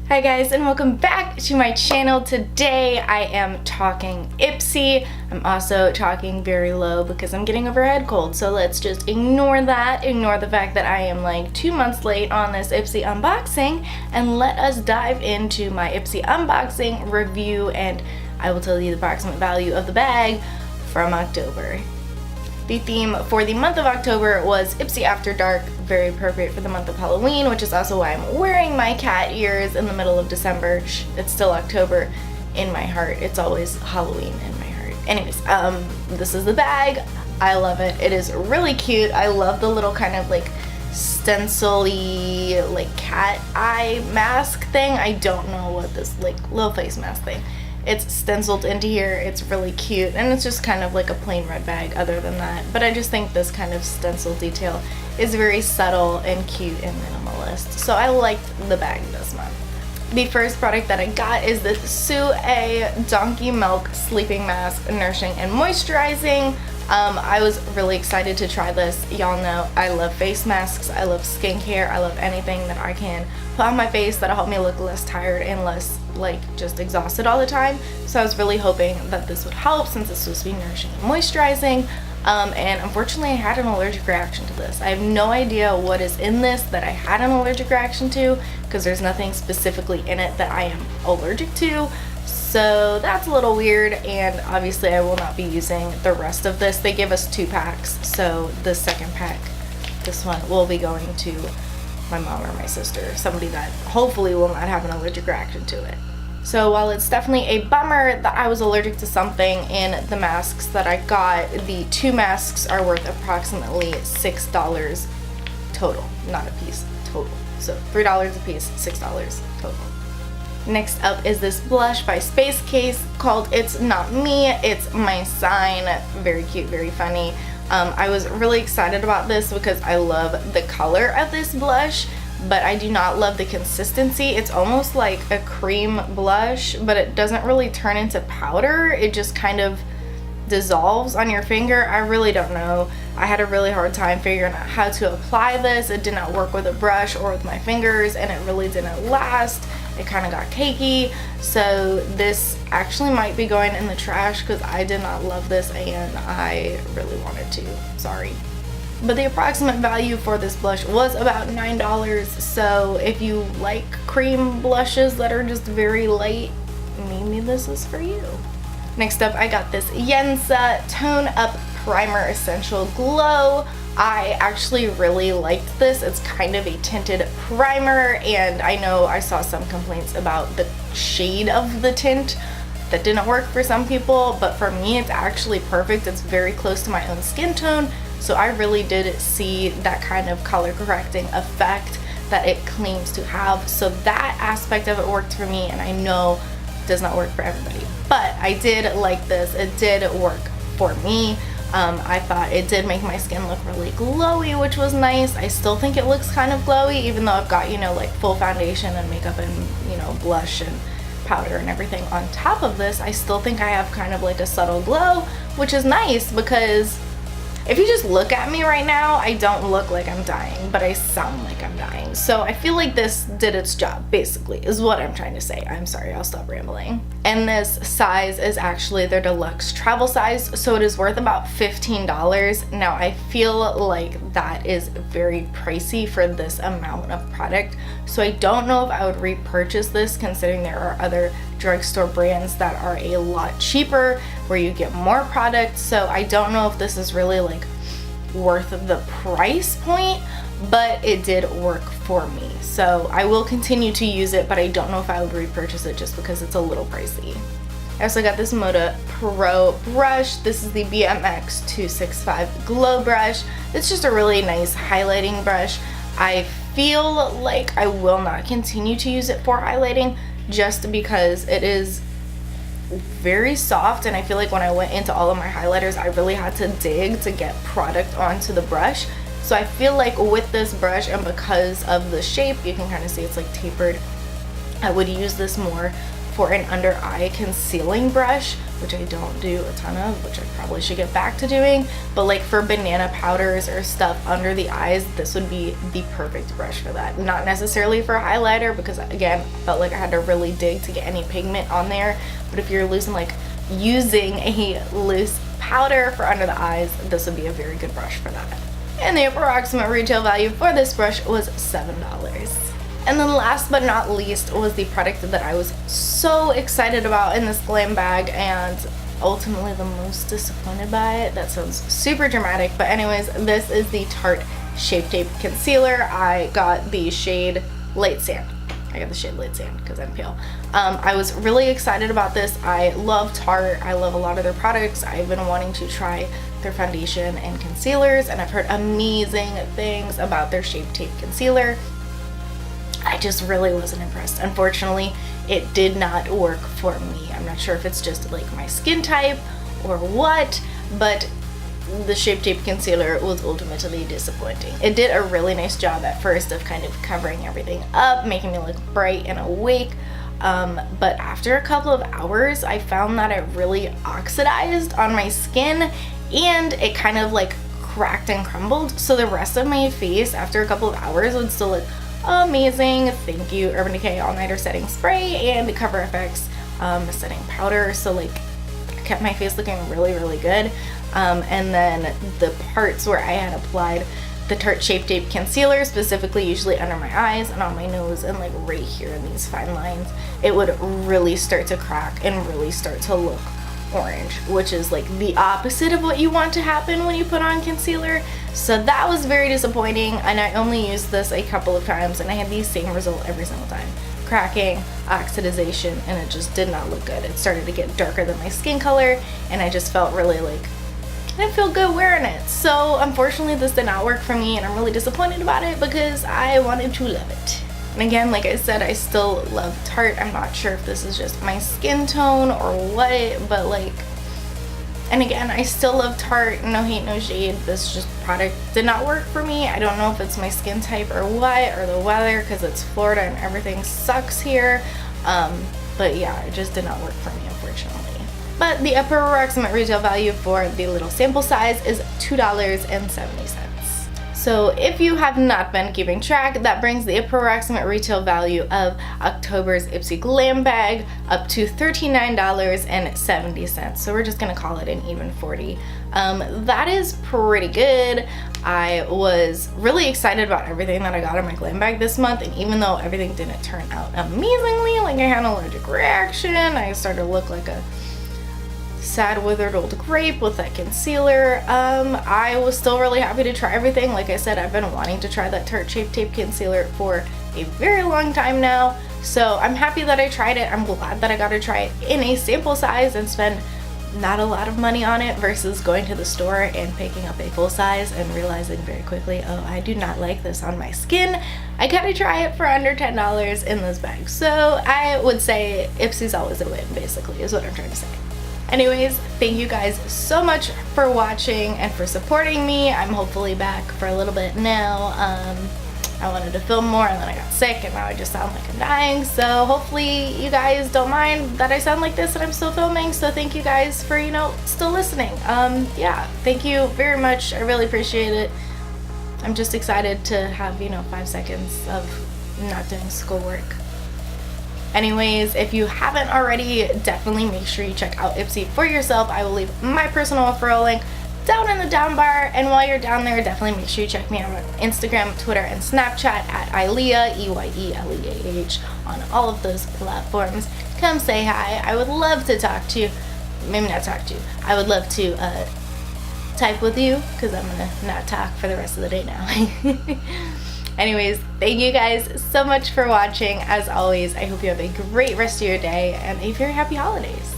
Hi guys, and welcome back to my channel. Today I am talking Ipsy. I'm also talking very low because I'm getting over a head cold, so let's just ignore that. Ignore the fact that I am like 2 months late on this Ipsy unboxing, and let us dive into my Ipsy unboxing review, and I will tell you the approximate value of the bag from October. The theme for the month of October was Ipsy After Dark, very appropriate for the month of Halloween, which is also why I'm wearing my cat ears in the middle of December. It's still October in my heart. It's always Halloween in my heart. Anyways, this is the bag. I love it. It is really cute. I love the little kind of like stencil-y like cat eye mask thing. I don't know what this like little face mask thing. It's stenciled into here. It's really cute, and it's just kind of like a plain red bag other than that. But I just think this kind of stencil detail is very subtle and cute and minimalist. So I liked the bag this month. The first product that I got is this Sue Donkey Milk Sleeping Mask, Nourishing and Moisturizing. I was really excited to try this. Y'all know I love face masks, I love skincare, I love anything that I can put on my face that'll help me look less tired and less like just exhausted all the time. So I was really hoping that this would help since it's supposed to be nourishing and moisturizing. And unfortunately I had an allergic reaction to this. I have no idea what is in this that I had an allergic reaction to, because there's nothing specifically in it that I am allergic to. So that's a little weird, and obviously I will not be using the rest of this. They give us 2 packs, so the second pack, this one, will be going to my mom or my sister, somebody that hopefully will not have an allergic reaction to it. So while it's definitely a bummer that I was allergic to something in the masks that I got, the 2 masks are worth approximately $6 total, not a piece, total. So $3 a piece, $6 total. Next up is this blush by Space Case called It's Not Me, It's My Sign. Very cute, very funny. I was really excited about this because I love the color of this blush, but I do not love the consistency. It's almost like a cream blush, but it doesn't really turn into powder. It just kind of dissolves on your finger. I really don't know. I had a really hard time figuring out how to apply this. It did not work with a brush or with my fingers, and it really didn't last. It kind of got cakey, so this actually might be going in the trash because I did not love this and I really wanted to. Sorry. But the approximate value for this blush was about $9, so if you like cream blushes that are just very light, maybe this is for you. Next up, I got this Yensa Tone Up Primer Essential Glow. I actually really liked this. It's kind of a tinted primer, and I know I saw some complaints about the shade of the tint that didn't work for some people, but for me it's actually perfect. It's very close to my own skin tone, so I really did see that kind of color correcting effect that it claims to have. So that aspect of it worked for me, and I know it does not work for everybody, but I did like this. It did work for me. I thought it did make my skin look really glowy, which was nice. I still think it looks kind of glowy, even though I've got, you know, like full foundation and makeup and, you know, blush and powder and everything on top of this. I still think I have kind of like a subtle glow, which is nice because if you just look at me right now, I don't look like I'm dying, but I sound like I'm dying. So I feel like this did its job, basically, is what I'm trying to say. I'm sorry, I'll stop rambling. And this size is actually their deluxe travel size, so it is worth about $15. Now, I feel like that is very pricey for this amount of product, so I don't know if I would repurchase this, considering there are other drugstore brands that are a lot cheaper where you get more product. So I don't know if this is really like worth the price point, but it did work for me, so I will continue to use it, but I don't know if I would repurchase it just because it's a little pricey. I also got this Moda Pro brush. This is the BMX 265 Glow Brush. It's just a really nice highlighting brush. I feel like I will not continue to use it for highlighting just because it is very soft, and I feel like when I went into all of my highlighters I really had to dig to get product onto the brush. So I feel like with this brush, and because of the shape, you can kind of see it's like tapered, I would use this more for an under eye concealing brush, which I don't do a ton of, which I probably should get back to doing, but like for banana powders or stuff under the eyes, this would be the perfect brush for that. Not necessarily for highlighter, because again, I felt like I had to really dig to get any pigment on there, but if you're using a loose powder for under the eyes, this would be a very good brush for that. And the approximate retail value for this brush was $7. And then last but not least was the product that I was so excited about in this glam bag and ultimately the most disappointed by it. That sounds super dramatic, but anyways, this is the Tarte Shape Tape Concealer. I got the shade Light Sand. Because I'm pale. I was really excited about this. I love Tarte. I love a lot of their products. I've been wanting to try their foundation and concealers, and I've heard amazing things about their Shape Tape Concealer. I just really wasn't impressed. Unfortunately, it did not work for me. I'm not sure if it's just like my skin type or what, but the Shape Tape Concealer was ultimately disappointing. It did a really nice job at first of kind of covering everything up, making me look bright and awake, but after a couple of hours, I found that it really oxidized on my skin and it kind of like cracked and crumbled. So the rest of my face after a couple of hours would still look amazing. Thank you, Urban Decay All Nighter Setting Spray and Cover FX setting powder. So like I kept my face looking really, really good. And then the parts where I had applied the Tarte Shape Tape Concealer, specifically usually under my eyes and on my nose and like right here in these fine lines, it would really start to crack and really start to look orange, which is like the opposite of what you want to happen when you put on concealer. So that was very disappointing, and I only used this a couple of times and I had the same result every single time. Cracking, oxidization, and it just did not look good. It started to get darker than my skin color and I just felt really like I didn't feel good wearing it. So unfortunately this did not work for me and I'm really disappointed about it because I wanted to love it. And again, like I said, I still love Tarte. I'm not sure if this is just my skin tone or what, but like, and again, I still love Tarte, no hate, no shade. This just product did not work for me. I don't know if it's my skin type or what, or the weather, because it's Florida and everything sucks here. But yeah, it just did not work for me, unfortunately. But the approximate retail value for the little sample size is $2.70. So if you have not been keeping track, that brings the approximate retail value of October's Ipsy Glam Bag up to $39.70. So we're just gonna call it an even 40. That is pretty good. I was really excited about everything that I got in my glam bag this month, and even though everything didn't turn out amazingly, like I had an allergic reaction, I started to look like a sad withered old grape with that concealer. I was still really happy to try everything. Like I said, I've been wanting to try that Tarte Shape Tape Concealer for a very long time now, so I'm happy that I tried it. I'm glad that I got to try it in a sample size and spend not a lot of money on it versus going to the store and picking up a full size and realizing very quickly, oh, I do not like this on my skin. I gotta try it for under $10 in this bag. So I would say Ipsy's always a win, basically, is what I'm trying to say. Anyways, thank you guys so much for watching and for supporting me. I'm hopefully back for a little bit now. I wanted to film more and then I got sick and now I just sound like I'm dying. So hopefully you guys don't mind that I sound like this and I'm still filming. So thank you guys for, still listening. Yeah, thank you very much. I really appreciate it. I'm just excited to have, 5 seconds of not doing schoolwork. Anyways, if you haven't already, definitely make sure you check out Ipsy for yourself. I will leave my personal referral link down in the down bar, and while you're down there, definitely make sure you check me out on Instagram, Twitter, and Snapchat at Eyeleah, EYELEAH, on all of those platforms. Come say hi. I would love to talk to you. Maybe not talk to you. I would love to type with you, because I'm gonna not talk for the rest of the day now. Anyways, thank you guys so much for watching. As always, I hope you have a great rest of your day and a very happy holidays.